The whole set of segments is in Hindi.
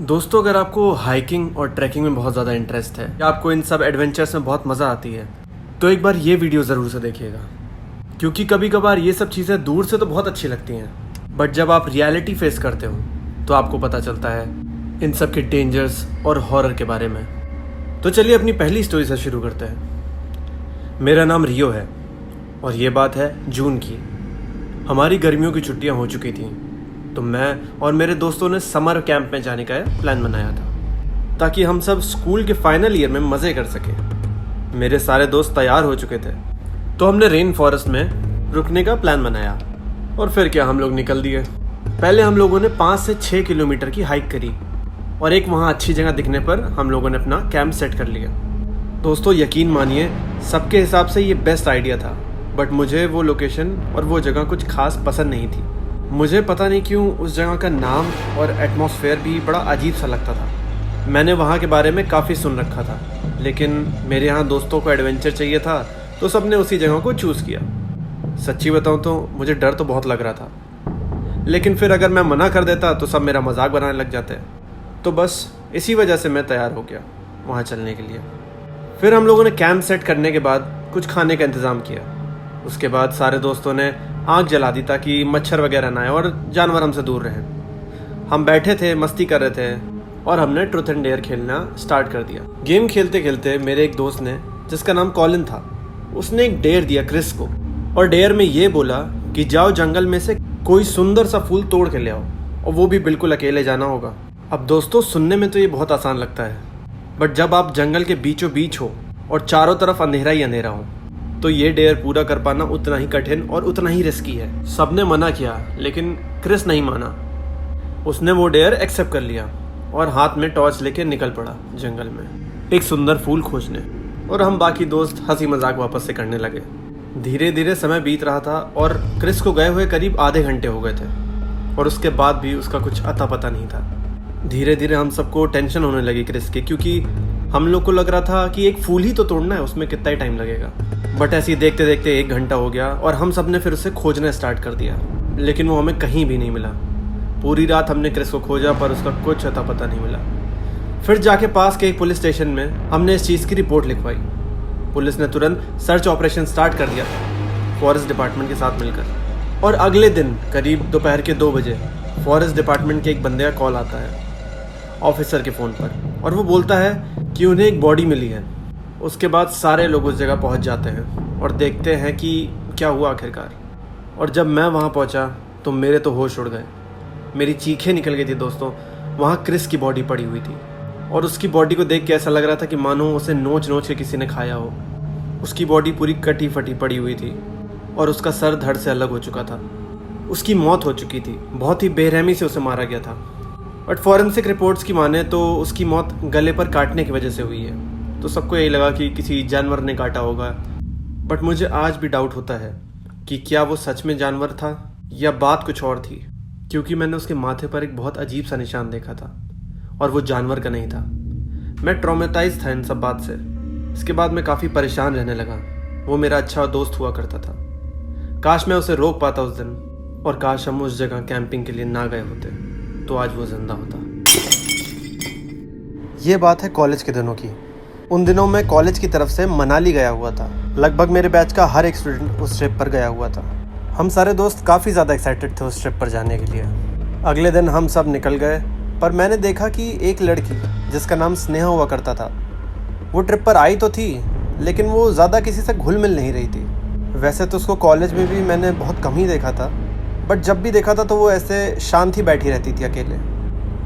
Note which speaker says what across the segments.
Speaker 1: दोस्तों, अगर आपको हाइकिंग और ट्रैकिंग में बहुत ज़्यादा इंटरेस्ट है या आपको इन सब एडवेंचर्स में बहुत मज़ा आती है तो एक बार ये वीडियो ज़रूर से देखिएगा। क्योंकि कभी कभार ये सब चीज़ें दूर से तो बहुत अच्छी लगती हैं, बट जब आप रियलिटी फेस करते हो तो आपको पता चलता है इन सब के डेंजर्स और हॉरर के बारे में। तो चलिए अपनी पहली स्टोरी से शुरू करते हैं। मेरा नाम रियो है और ये बात है जून की। हमारी गर्मियों की छुट्टियां हो चुकी थीं, तो मैं और मेरे दोस्तों ने समर कैंप में जाने का प्लान बनाया था ताकि हम सब स्कूल के फाइनल ईयर में मज़े कर सकें। मेरे सारे दोस्त तैयार हो चुके थे, तो हमने रेन फॉरेस्ट में रुकने का प्लान बनाया और फिर क्या, हम लोग निकल दिए। पहले हम लोगों ने 5 से 6 किलोमीटर की हाइक करी और एक वहाँ अच्छी जगह दिखने पर हम लोगों ने अपना कैंप सेट कर लिया। दोस्तों, यकीन मानिए, सबके हिसाब से ये बेस्ट आइडिया था, बट मुझे वो लोकेशन और वो जगह कुछ खास पसंद नहीं थी। मुझे पता नहीं क्यों उस जगह का नाम और एटमॉस्फेयर भी बड़ा अजीब सा लगता था। मैंने वहाँ के बारे में काफ़ी सुन रखा था, लेकिन मेरे यहाँ दोस्तों को एडवेंचर चाहिए था तो सबने उसी जगह को चूज़ किया। सच्ची बताऊँ तो मुझे डर तो बहुत लग रहा था, लेकिन फिर अगर मैं मना कर देता तो सब मेरा मजाक बनाने लग जाते। तो बस इसी वजह से मैं तैयार हो गया वहाँ चलने के लिए। फिर हम लोगों ने कैंप सेट करने के बाद कुछ खाने का इंतज़ाम किया। उसके बाद सारे दोस्तों ने आग जला दी ताकि मच्छर वगैरह ना आए और जानवर हमसे दूर रहें। हम बैठे थे, मस्ती कर रहे थे और हमने ट्रूथ एंड डेयर खेलना स्टार्ट कर दिया। गेम खेलते खेलते मेरे एक दोस्त ने, जिसका नाम कॉलिन था, उसने एक डेयर दिया क्रिस को, और डेयर में ये बोला कि जाओ जंगल में से कोई सुंदर सा फूल तोड़ के ले आओ, और वो भी बिल्कुल अकेले जाना होगा। अब दोस्तों, सुनने में तो ये बहुत आसान लगता है, बट जब आप जंगल के बीचों बीच हो और चारों तरफ अंधेरा ही अंधेरा हो तो ये डेयर पूरा कर पाना उतना ही कठिन और उतना ही रिस्की है। सबने मना किया, लेकिन क्रिस नहीं माना। उसने वो डेयर एक्सेप्ट कर लिया और हाथ में टॉर्च लेके निकल पड़ा जंगल में एक सुंदर फूल खोजने, और हम बाकी दोस्त हंसी मजाक वापस से करने लगे। धीरे धीरे समय बीत रहा था और क्रिस को गए हुए करीब आधे घंटे हो गए थे, और उसके बाद भी उसका कुछ अता पता नहीं था। धीरे धीरे हम सबको टेंशन होने लगी क्रिस की, क्योंकि हम लोग को लग रहा था कि एक फूल ही तो तोड़ना है, उसमें कितना ही टाइम लगेगा। बट ऐसे ही देखते देखते 1 घंटा हो गया और हम सब ने फिर उसे खोजना स्टार्ट कर दिया, लेकिन वो हमें कहीं भी नहीं मिला। पूरी रात हमने क्रिस को खोजा पर उसका कुछ अता पता नहीं मिला। फिर जाके पास के एक पुलिस स्टेशन में हमने इस चीज़ की रिपोर्ट लिखवाई। पुलिस ने तुरंत सर्च ऑपरेशन स्टार्ट कर दिया फॉरेस्ट डिपार्टमेंट के साथ मिलकर, और अगले दिन करीब दोपहर के 2 बजे फॉरेस्ट डिपार्टमेंट के एक बंदे का कॉल आता है ऑफिसर के फ़ोन पर, और वो बोलता है कि उन्हें एक बॉडी मिली है। उसके बाद सारे लोग उस जगह पहुंच जाते हैं और देखते हैं कि क्या हुआ आखिरकार। और जब मैं वहां पहुंचा तो मेरे तो होश उड़ गए, मेरी चीखें निकल गई थी। दोस्तों, वहां क्रिस की बॉडी पड़ी हुई थी, और उसकी बॉडी को देख के ऐसा लग रहा था कि मानो उसे नोच नोच के किसी ने खाया हो। उसकी बॉडी पूरी कटी फटी पड़ी हुई थी और उसका सर धड़ से अलग हो चुका था। उसकी मौत हो चुकी थी, बहुत ही बेरहमी से उसे मारा गया था। बट फॉरेंसिक रिपोर्ट्स की माने तो उसकी मौत गले पर काटने की वजह से हुई है, तो सबको यही लगा कि किसी जानवर ने काटा होगा। बट मुझे आज भी डाउट होता है कि क्या वो सच में जानवर था या बात कुछ और थी, क्योंकि मैंने उसके माथे पर एक बहुत अजीब सा निशान देखा था और वो जानवर का नहीं था। मैं ट्रॉमेटाइज था इन सब बात से। इसके बाद मैं काफ़ी परेशान रहने लगा। वो मेरा अच्छा दोस्त हुआ करता था। काश मैं उसे रोक पाता उस दिन, और काश हम उस जगह कैंपिंग के लिए ना गए होते तो आज वो जिंदा होता। ये बात है कॉलेज के दिनों की। उन दिनों मैं कॉलेज की तरफ से मनाली गया हुआ था। लगभग मेरे बैच का हर एक स्टूडेंट उस ट्रिप पर गया हुआ था। हम सारे दोस्त काफ़ी ज़्यादा एक्साइटेड थे उस ट्रिप पर जाने के लिए। अगले दिन हम सब निकल गए, पर मैंने देखा कि एक लड़की जिसका नाम स्नेहा हुआ करता था, वो ट्रिप पर आई तो थी, लेकिन वो ज़्यादा किसी से घुल मिल नहीं रही थी। वैसे तो उसको कॉलेज में भी मैंने बहुत कम ही देखा था, बट जब भी देखा था तो वो ऐसे शांत ही बैठी रहती थी अकेले।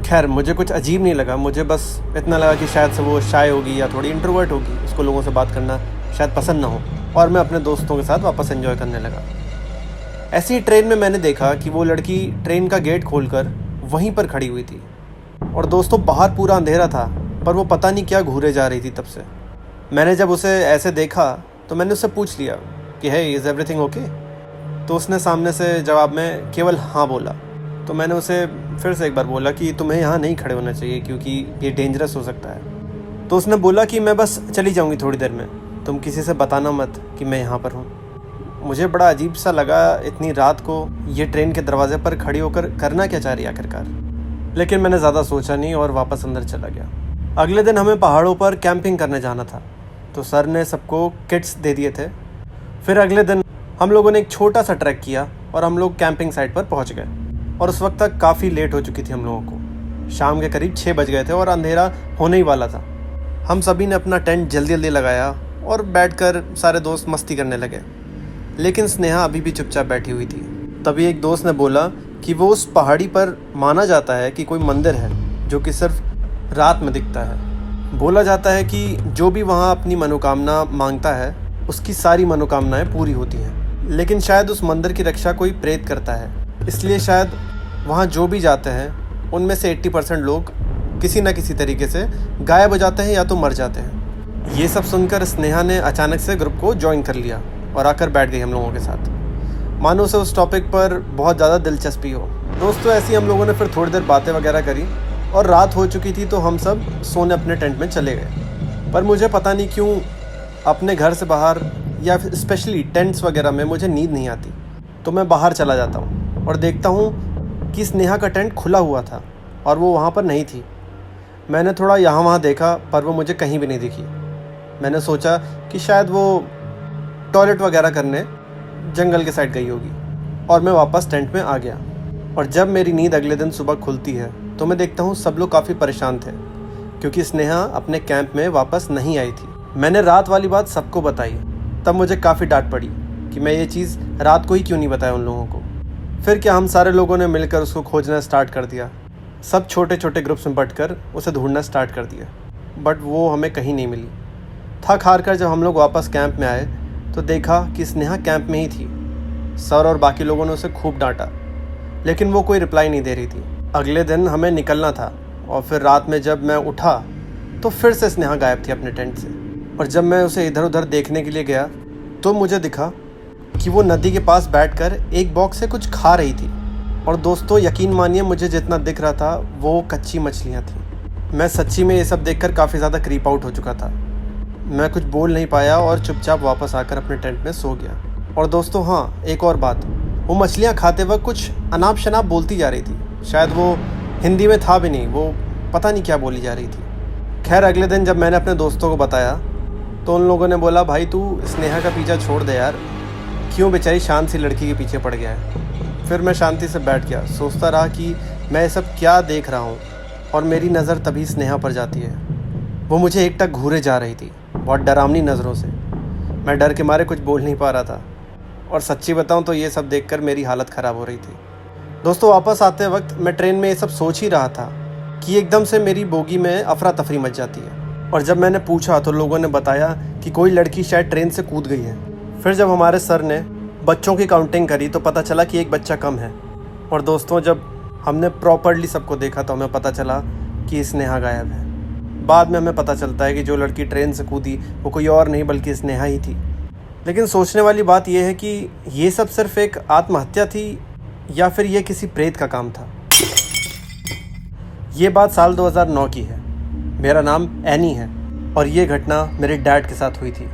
Speaker 1: खैर, मुझे कुछ अजीब नहीं लगा। मुझे बस इतना लगा कि शायद से वो शाय होगी या थोड़ी इंट्रोवर्ट होगी, उसको लोगों से बात करना शायद पसंद ना हो, और मैं अपने दोस्तों के साथ वापस एंजॉय करने लगा। ऐसी ही ट्रेन में मैंने देखा कि वो लड़की ट्रेन का गेट खोलकर वहीं पर खड़ी हुई थी, और दोस्तों बाहर पूरा अंधेरा था, पर वो पता नहीं क्या घूरे जा रही थी तब से। मैंने जब उसे ऐसे देखा तो मैंने उससे पूछ लिया कि हे, इज़ एवरीथिंग ओके? तो उसने सामने से जवाब में केवल हाँ बोला। तो मैंने उसे फिर से एक बार बोला कि तुम्हें यहाँ नहीं खड़े होना चाहिए, क्योंकि ये डेंजरस हो सकता है। तो उसने बोला कि मैं बस चली जाऊँगी थोड़ी देर में, तुम किसी से बताना मत कि मैं यहाँ पर हूँ। मुझे बड़ा अजीब सा लगा इतनी रात को ये ट्रेन के दरवाजे पर खड़ी होकर करना क्या चाह रही है आखिरकार। लेकिन मैंने ज़्यादा सोचा नहीं और वापस अंदर चला गया। अगले दिन हमें पहाड़ों पर कैंपिंग करने जाना था, तो सर ने सबको किट्स दे दिए थे। फिर अगले दिन हम लोगों ने एक छोटा सा ट्रैक किया और हम लोग कैंपिंग साइट पर पहुंच गए। और उस वक्त तक काफ़ी लेट हो चुकी थी हम लोगों को। शाम के करीब 6 बज गए थे और अंधेरा होने ही वाला था। हम सभी ने अपना टेंट जल्दी जल्दी लगाया और बैठकर सारे दोस्त मस्ती करने लगे। लेकिन स्नेहा अभी भी चुपचाप बैठी हुई थी। तभी एक दोस्त ने बोला कि वो उस पहाड़ी पर माना जाता है कि कोई मंदिर है जो कि सिर्फ रात में दिखता है। बोला जाता है कि जो भी वहाँ अपनी मनोकामना मांगता है उसकी सारी मनोकामनाएं पूरी होती हैं। लेकिन शायद उस मंदिर की रक्षा कोई प्रेत करता है, इसलिए शायद वहाँ जो भी जाते हैं उनमें से 80% लोग किसी न किसी तरीके से गायब हो जाते हैं या तो मर जाते हैं। ये सब सुनकर स्नेहा ने अचानक से ग्रुप को ज्वाइन कर लिया और आकर बैठ गई हम लोगों के साथ, मानो उसे उस टॉपिक पर बहुत ज़्यादा दिलचस्पी हो। दोस्तों ऐसे ही हम लोगों ने फिर थोड़ी देर बातें वगैरह करी और रात हो चुकी थी, तो हम सब सोने अपने टेंट में चले गए। पर मुझे पता नहीं क्यों अपने घर से बाहर या फिर स्पेशली टेंट्स वगैरह में मुझे नींद नहीं आती। तो मैं बाहर चला जाता हूँ और देखता हूँ कि स्नेहा का टेंट खुला हुआ था और वो वहाँ पर नहीं थी। मैंने थोड़ा यहाँ वहाँ देखा पर वो मुझे कहीं भी नहीं दिखी। मैंने सोचा कि शायद वो टॉयलेट वगैरह करने जंगल के साइड गई होगी और मैं वापस टेंट में आ गया। और जब मेरी नींद अगले दिन सुबह खुलती है तो मैं देखता हूँ सब लोग काफ़ी परेशान थे क्योंकि स्नेहा अपने कैंप में वापस नहीं आई थी। मैंने रात वाली बात सबको बताई, तब मुझे काफ़ी डांट पड़ी कि मैं ये चीज़ रात को ही क्यों नहीं बताया उन लोगों को। फिर क्या हम सारे लोगों ने मिलकर उसको खोजना स्टार्ट कर दिया। सब छोटे छोटे ग्रुप्स में बंटकर उसे ढूंढना स्टार्ट कर दिया, बट वो हमें कहीं नहीं मिली। थक हार कर जब हम लोग वापस कैंप में आए तो देखा कि स्नेहा कैंप में ही थी। सर और बाकी लोगों ने उसे खूब डांटा, लेकिन वो कोई रिप्लाई नहीं दे रही थी। अगले दिन हमें निकलना था और फिर रात में जब मैं उठा तो फिर से स्नेहा गायब थी अपने टेंट से। और जब मैं उसे इधर उधर देखने के लिए गया तो मुझे दिखा कि वो नदी के पास बैठकर एक बॉक्स से कुछ खा रही थी। और दोस्तों यकीन मानिए, मुझे जितना दिख रहा था वो कच्ची मछलियाँ थीं। मैं सच्ची में ये सब देखकर काफ़ी ज़्यादा क्रीप आउट हो चुका था। मैं कुछ बोल नहीं पाया और चुपचाप वापस आकर अपने टेंट में सो गया। और दोस्तों हाँ, एक और बात, वो मछलियाँ खाते वक्त कुछ अनाप शनाप बोलती जा रही थी। शायद वो हिंदी में था भी नहीं, वो पता नहीं क्या बोली जा रही थी। खैर अगले दिन जब मैंने अपने दोस्तों को बताया तो उन लोगों ने बोला, भाई तू स्नेहा का पीछा छोड़ दे यार, क्यों बेचारी शांत सी लड़की के पीछे पड़ गया है। फिर मैं शांति से बैठ गया, सोचता रहा कि मैं ये सब क्या देख रहा हूँ। और मेरी नज़र तभी स्नेहा पर जाती है। वो मुझे एकटक घूरे जा रही थी, बहुत डरावनी नज़रों से। मैं डर के मारे कुछ बोल नहीं पा रहा था और सच्ची बताऊँ तो ये सब देखकर मेरी हालत ख़राब हो रही थी। दोस्तों वापस आते वक्त मैं ट्रेन में ये सब सोच ही रहा था कि एकदम से मेरी बोगी में अफरा तफरी मच जाती है। और जब मैंने पूछा तो लोगों ने बताया कि कोई लड़की शायद ट्रेन से कूद गई है। फिर जब हमारे सर ने बच्चों की काउंटिंग करी तो पता चला कि एक बच्चा कम है। और दोस्तों जब हमने प्रॉपर्ली सबको देखा तो हमें पता चला कि स्नेहा गायब है। बाद में हमें पता चलता है कि जो लड़की ट्रेन से कूदी वो कोई और नहीं बल्कि स्नेहा ही थी। लेकिन सोचने वाली बात यह है कि ये सब सिर्फ एक आत्महत्या थी या फिर ये किसी प्रेत का काम था। ये बात साल 2009 की है। मेरा नाम एनी है और ये घटना मेरे डैड के साथ हुई थी।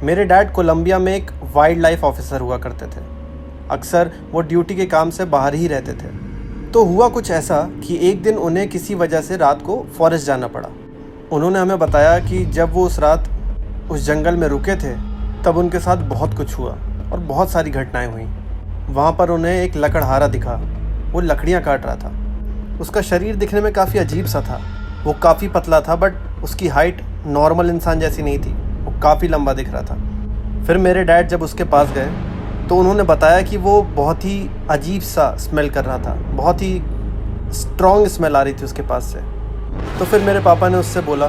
Speaker 1: मेरे डैड कोलंबिया में एक वाइल्ड लाइफ ऑफिसर हुआ करते थे। अक्सर वो ड्यूटी के काम से बाहर ही रहते थे। तो हुआ कुछ ऐसा कि एक दिन उन्हें किसी वजह से रात को फॉरेस्ट जाना पड़ा। उन्होंने हमें बताया कि जब वो उस रात उस जंगल में रुके थे तब उनके साथ बहुत कुछ हुआ और बहुत सारी घटनाएं हुई। वहाँ पर उन्हें एक लकड़हारा दिखा, वो लकड़ियाँ काट रहा था। उसका शरीर दिखने में काफ़ी अजीब सा था। वो काफ़ी पतला था बट उसकी हाइट नॉर्मल इंसान जैसी नहीं थी, वो काफ़ी लंबा दिख रहा था। फिर मेरे डैड जब उसके पास गए तो उन्होंने बताया कि वो बहुत ही अजीब सा स्मेल कर रहा था, बहुत ही स्ट्रॉन्ग स्मेल आ रही थी उसके पास से। तो फिर मेरे पापा ने उससे बोला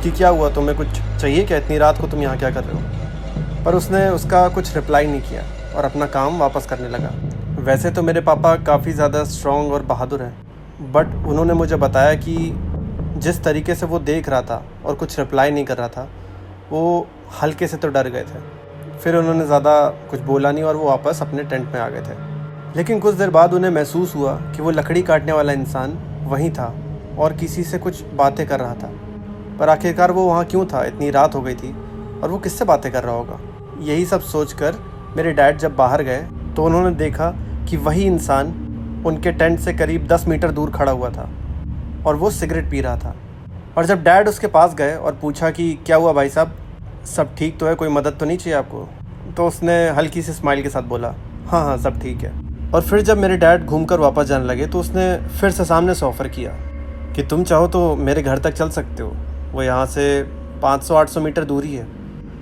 Speaker 1: कि क्या हुआ, तुम्हें कुछ चाहिए क्या, इतनी रात को तुम यहाँ क्या कर रहे हो। पर उसने उसका कुछ रिप्लाई नहीं किया और अपना काम वापस करने लगा। वैसे तो मेरे पापा काफ़ी ज़्यादा स्ट्रॉन्ग और बहादुर हैं, बट उन्होंने मुझे बताया कि जिस तरीके से वो देख रहा था और कुछ रिप्लाई नहीं कर रहा था, वो हल्के से तो डर गए थे। फिर उन्होंने ज़्यादा कुछ बोला नहीं और वो वापस अपने टेंट में आ गए थे। लेकिन कुछ देर बाद उन्हें महसूस हुआ कि वो लकड़ी काटने वाला इंसान वहीं था और किसी से कुछ बातें कर रहा था। पर आखिरकार वो वहाँ क्यों था, इतनी रात हो गई थी और वो किससे बातें कर रहा होगा। यही सब सोचकर मेरे डैड जब बाहर गए तो उन्होंने देखा कि वही इंसान उनके टेंट से करीब 10 मीटर दूर खड़ा हुआ था और वो सिगरेट पी रहा था। और जब डैड उसके पास गए और पूछा कि क्या हुआ भाई साहब, सब ठीक तो है, कोई मदद तो नहीं चाहिए आपको, तो उसने हल्की सी स्माइल के साथ बोला हाँ हाँ सब ठीक है। और फिर जब मेरे डैड घूमकर वापस जाने लगे तो उसने फिर से सामने से ऑफ़र किया कि तुम चाहो तो मेरे घर तक चल सकते हो, वो यहाँ से 500-800 मीटर दूरी है।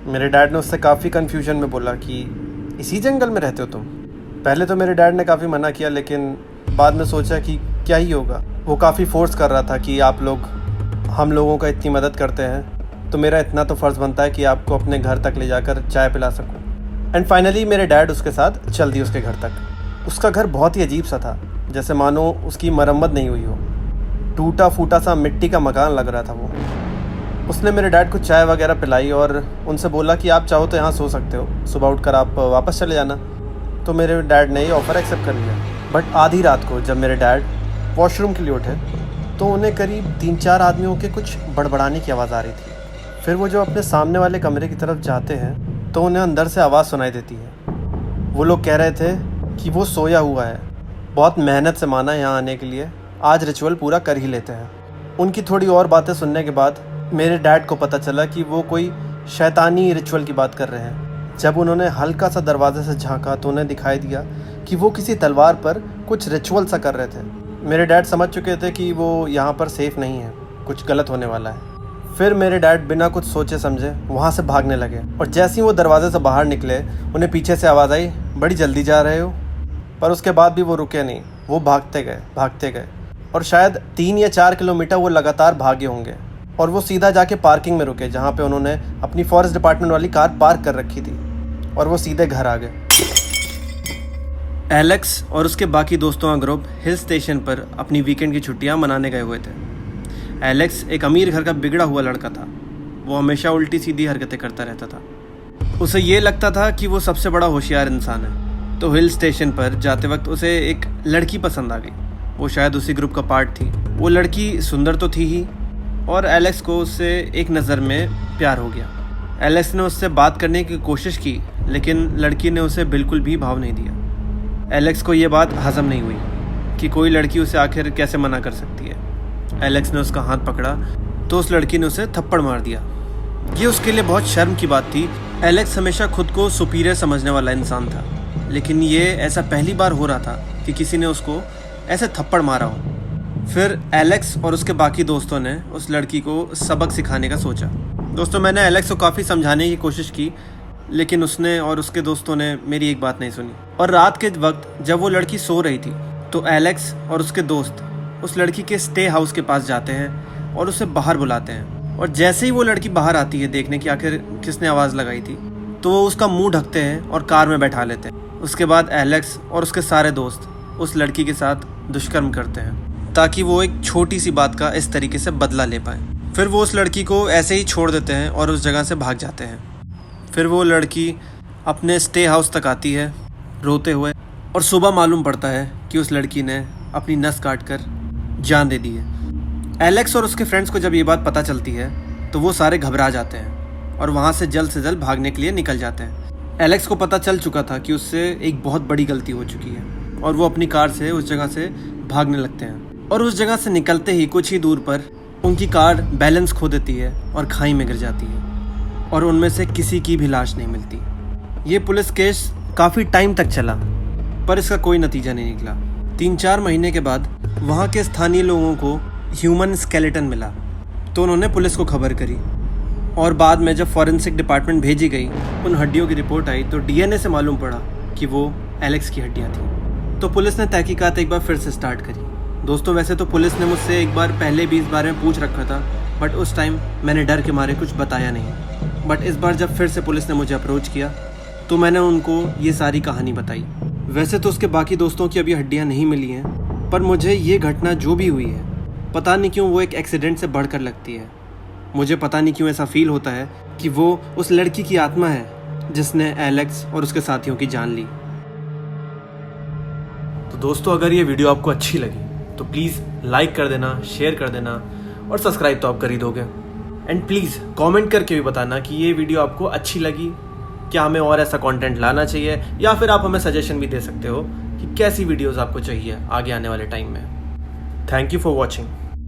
Speaker 1: मेरे डैड ने उससे काफ़ी कन्फ्यूजन में बोला कि इसी जंगल में रहते हो तुम। पहले तो मेरे डैड ने काफ़ी मना किया, लेकिन बाद में सोचा कि क्या ही होगा। वो काफ़ी फोर्स कर रहा था कि आप लोग हम लोगों का इतनी मदद करते हैं तो मेरा इतना तो फ़र्ज़ बनता है कि आपको अपने घर तक ले जाकर चाय पिला सकूं। एंड फाइनली मेरे डैड उसके साथ चल दिए उसके घर तक। उसका घर बहुत ही अजीब सा था, जैसे मानो उसकी मरम्मत नहीं हुई हो। टूटा फूटा सा मिट्टी का मकान लग रहा था वो। उसने मेरे डैड को चाय वगैरह पिलाई और उनसे बोला कि आप चाहो तो यहाँ सो सकते हो, सुबह उठकर आप वापस चले जाना। तो मेरे डैड ने ये ऑफ़र एक्सेप्ट कर लिया। बट आधी रात को जब मेरे डैड वॉशरूम के लिए उठे तो उन्हें करीब 3-4 आदमियों के कुछ बड़बड़ाने की आवाज़ आ रही थी। फिर वो जो अपने सामने वाले कमरे की तरफ जाते हैं तो उन्हें अंदर से आवाज़ सुनाई देती है। वो लोग कह रहे थे कि वो सोया हुआ है, बहुत मेहनत से माना यहाँ आने के लिए, आज रिचुअल पूरा कर ही लेते हैं। उनकी थोड़ी और बातें सुनने के बाद मेरे डैड को पता चला कि वो कोई शैतानी रिचुअल की बात कर रहे हैं। जब उन्होंने हल्का सा दरवाजे से झांका तो उन्हें दिखाई दिया कि वो किसी तलवार पर कुछ रिचुअल सा कर रहे थे। मेरे डैड समझ चुके थे कि वो यहाँ पर सेफ़ नहीं है, कुछ गलत होने वाला है। फिर मेरे डैड बिना कुछ सोचे समझे वहाँ से भागने लगे और जैसे ही वो दरवाजे से बाहर निकले उन्हें पीछे से आवाज़ आई, बड़ी जल्दी जा रहे हो। पर उसके बाद भी वो रुके नहीं, वो भागते गए और शायद 3 या 4 किलोमीटर वो लगातार भागे होंगे। और वो सीधा जाके पार्किंग में रुके जहाँ पे उन्होंने अपनी फॉरेस्ट डिपार्टमेंट वाली कार पार्क कर रखी थी, और वो सीधे घर आ गए। एलेक्स और उसके बाकी दोस्तों का ग्रुप हिल स्टेशन पर अपनी वीकेंड की छुट्टियां मनाने गए हुए थे। एलेक्स एक अमीर घर का बिगड़ा हुआ लड़का था। वो हमेशा उल्टी सीधी हरकतें करता रहता था। उसे ये लगता था कि वो सबसे बड़ा होशियार इंसान है। तो हिल स्टेशन पर जाते वक्त उसे एक लड़की पसंद आ गई। वो शायद उसी ग्रुप का पार्ट थी। वो लड़की सुंदर तो थी ही, और एलेक्स को उससे एक नज़र में प्यार हो गया। एलेक्स ने उससे बात करने की कोशिश की, लेकिन लड़की ने उसे बिल्कुल भी भाव नहीं दिया। एलेक्स को ये बात हज़म नहीं हुई कि कोई लड़की उसे आखिर कैसे मना कर सकती है। एलेक्स ने उसका हाथ पकड़ा तो उस लड़की ने उसे थप्पड़ मार दिया। ये उसके लिए बहुत शर्म की बात थी। एलेक्स हमेशा खुद को सुपीरियर समझने वाला इंसान था, लेकिन ये ऐसा पहली बार हो रहा था कि किसी ने उसको ऐसे थप्पड़ मारा हो। फिर एलेक्स और उसके बाकी दोस्तों ने उस लड़की को सबक सिखाने का सोचा। दोस्तों, मैंने एलेक्स को काफ़ी समझाने की कोशिश की, लेकिन उसने और उसके दोस्तों ने मेरी एक बात नहीं सुनी। और रात के वक्त जब वो लड़की सो रही थी तो एलेक्स और उसके दोस्त उस लड़की के स्टे हाउस के पास जाते हैं और उसे बाहर बुलाते हैं। और जैसे ही वो लड़की बाहर आती है देखने की आखिर किसने आवाज़ लगाई थी, तो वो उसका मुंह ढकते हैं और कार में बैठा लेते हैं। उसके बाद एलेक्स और उसके सारे दोस्त उस लड़की के साथ दुष्कर्म करते हैं ताकि वो एक छोटी सी बात का इस तरीके से बदला ले पाए। फिर वो उस लड़की को ऐसे ही छोड़ देते हैं और उस जगह से भाग जाते हैं। फिर वो लड़की अपने स्टे हाउस तक आती है रोते हुए, और सुबह मालूम पड़ता है कि उस लड़की ने अपनी नस काट कर जान दे दी है। एलेक्स और उसके फ्रेंड्स को जब ये बात पता चलती है तो वो सारे घबरा जाते हैं और वहाँ से जल्द भागने के लिए निकल जाते हैं। एलेक्स को पता चल चुका था कि उससे एक बहुत बड़ी गलती हो चुकी है, और वो अपनी कार से उस जगह से भागने लगते हैं। और उस जगह से निकलते ही कुछ ही दूर पर उनकी कार बैलेंस खो देती है और खाई में गिर जाती है, और उनमें से किसी की भी लाश नहीं मिलती। ये पुलिस केस काफ़ी टाइम तक चला, पर इसका कोई नतीजा नहीं निकला। 3-4 महीने के बाद वहाँ के स्थानीय लोगों को ह्यूमन स्केलेटन मिला, तो उन्होंने पुलिस को खबर करी। और बाद में जब फॉरेंसिक डिपार्टमेंट भेजी गई, उन हड्डियों की रिपोर्ट आई तो डीएनए से मालूम पड़ा कि वो एलेक्स की हड्डियाँ थीं। तो पुलिस ने तहकीकात एक बार फिर से स्टार्ट करी। दोस्तों, वैसे तो पुलिस ने मुझसे एक बार पहले भी इस बारे में पूछ रखा था, बट उस टाइम मैंने डर के मारे कुछ बताया नहीं। बट इस बार जब फिर से पुलिस ने मुझे अप्रोच किया तो मैंने उनको ये सारी कहानी बताई। वैसे तो उसके बाकी दोस्तों की अभी हड्डियाँ नहीं मिली हैं, पर मुझे ये घटना जो भी हुई है, पता नहीं क्यों वो एक एक्सीडेंट से बढ़कर लगती है। मुझे पता नहीं क्यों ऐसा फील होता है कि वो उस लड़की की आत्मा है जिसने एलेक्स और उसके साथियों की जान ली। तो दोस्तों, अगर ये वीडियो आपको अच्छी लगी तो प्लीज़ लाइक कर देना, शेयर कर देना, और सब्सक्राइब तो आप कर ही दोगे। एंड प्लीज़ कमेंट करके भी बताना कि ये वीडियो आपको अच्छी लगी, क्या हमें और ऐसा कंटेंट लाना चाहिए, या फिर आप हमें सजेशन भी दे सकते हो कि कैसी वीडियोस आपको चाहिए आगे आने वाले टाइम में। Thank you for watching.